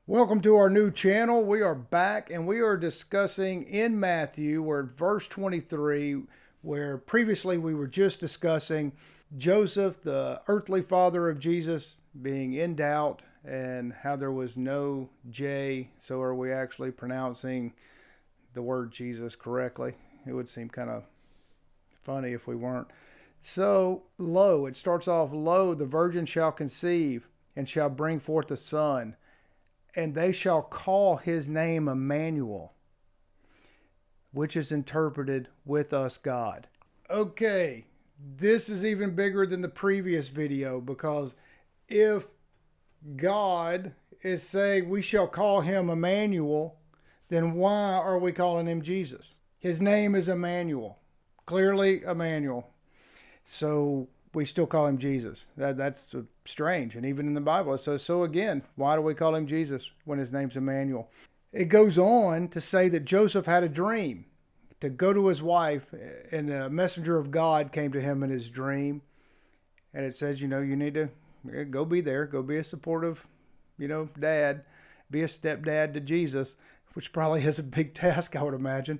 Welcome to our new channel. We are back and we are discussing in Matthew, we're at verse 23, where previously we were just discussing Joseph, the earthly father of Jesus, being in doubt and how there was no J. So are we actually pronouncing the word Jesus correctly? It would seem kind of funny if we weren't. So, lo, it starts off, lo, the virgin shall conceive and shall bring forth a son, and they shall call his name Emmanuel, which is interpreted with us God. Okay, this is even bigger than the previous video, because if God is saying we shall call him Emmanuel, then why are we calling him Jesus? His name is Emmanuel, clearly Emmanuel. So we still call him Jesus. That's strange. And even in the Bible, it says, so again, why do we call him Jesus when his name's Emmanuel? It goes on to say that Joseph had a dream to go to his wife, and a messenger of God came to him in his dream. And it says, you need to go be there, go be a supportive, dad, be a stepdad to Jesus, which probably is a big task, I would imagine.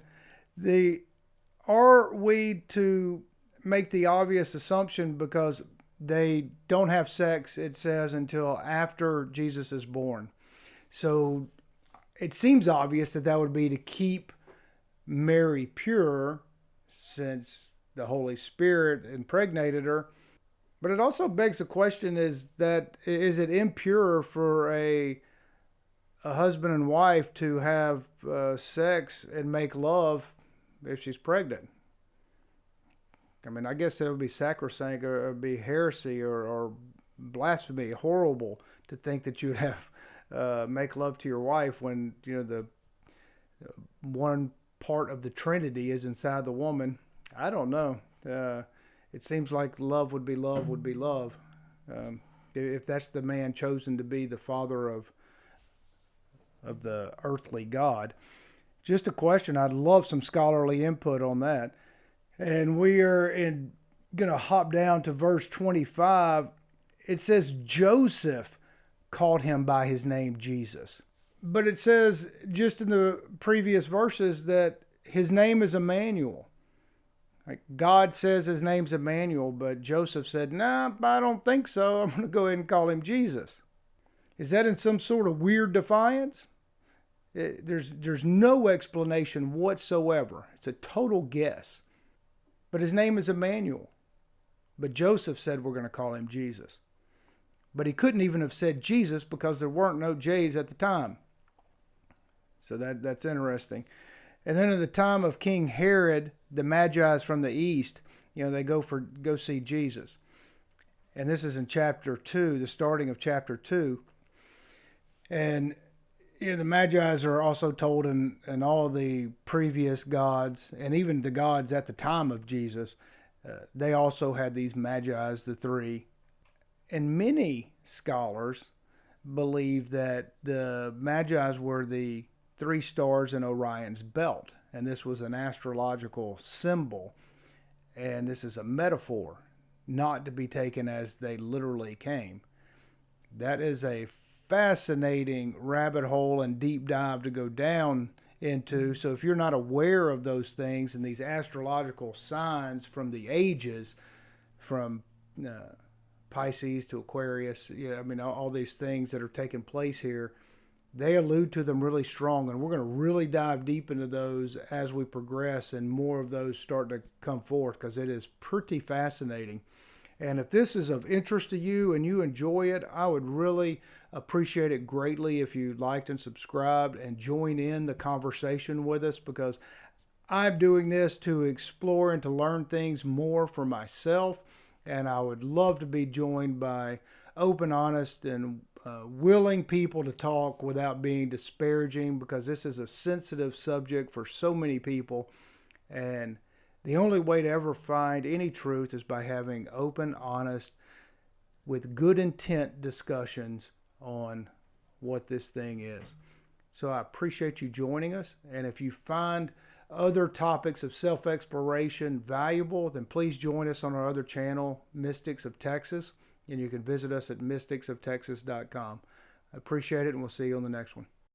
Are we to make the obvious assumption, because they don't have sex, it says, until after Jesus is born? So it seems obvious that would be to keep Mary pure, since the Holy Spirit impregnated her. But it also begs the question, is it impure for a husband and wife to have sex and make love if she's pregnant? I mean, I guess it would be sacrosanct, or it would be heresy or blasphemy, horrible to think that you'd have make love to your wife when the one part of the Trinity is inside the woman. I don't know. It seems like love would be love would be love, if that's the man chosen to be the father of the earthly God. Just a question. I'd love some scholarly input on that. And we are going to hop down to verse 25. It says Joseph called him by his name Jesus. But it says just in the previous verses that his name is Emmanuel. Like, God says his name's Emmanuel, but Joseph said, nah, I don't think so. I'm going to go ahead and call him Jesus. Is that in some sort of weird defiance? There's no explanation whatsoever. It's a total guess. But his name is Emmanuel. But Joseph said we're going to call him Jesus. But he couldn't even have said Jesus because there weren't no J's at the time. So that's interesting. And then at the time of King Herod, the Magi from the east, they go see Jesus. And this is in chapter 2, the starting of chapter 2. And the Magi's are also told in all the previous gods, and even the gods at the time of Jesus, they also had these Magi's, the three. And many scholars believe that the Magi's were the three stars in Orion's belt, and this was an astrological symbol, and this is a metaphor, not to be taken as they literally came. That is a fascinating rabbit hole and deep dive to go down into. So if you're not aware of those things and these astrological signs from the ages, from Pisces to Aquarius, all these things that are taking place here, they allude to them really strong, and we're going to really dive deep into those as we progress and more of those start to come forth, because it is pretty fascinating. And if this is of interest to you and you enjoy it, I would really appreciate it greatly if you liked and subscribed and join in the conversation with us, because I'm doing this to explore and to learn things more for myself. And I would love to be joined by open, honest, and willing people to talk without being disparaging, because this is a sensitive subject for so many people. And the only way to ever find any truth is by having open, honest, with good intent discussions on what this thing is. So I appreciate you joining us. And if you find other topics of self-exploration valuable, then please join us on our other channel, Mystics of Texas. And you can visit us at mysticsoftexas.com. I appreciate it, and we'll see you on the next one.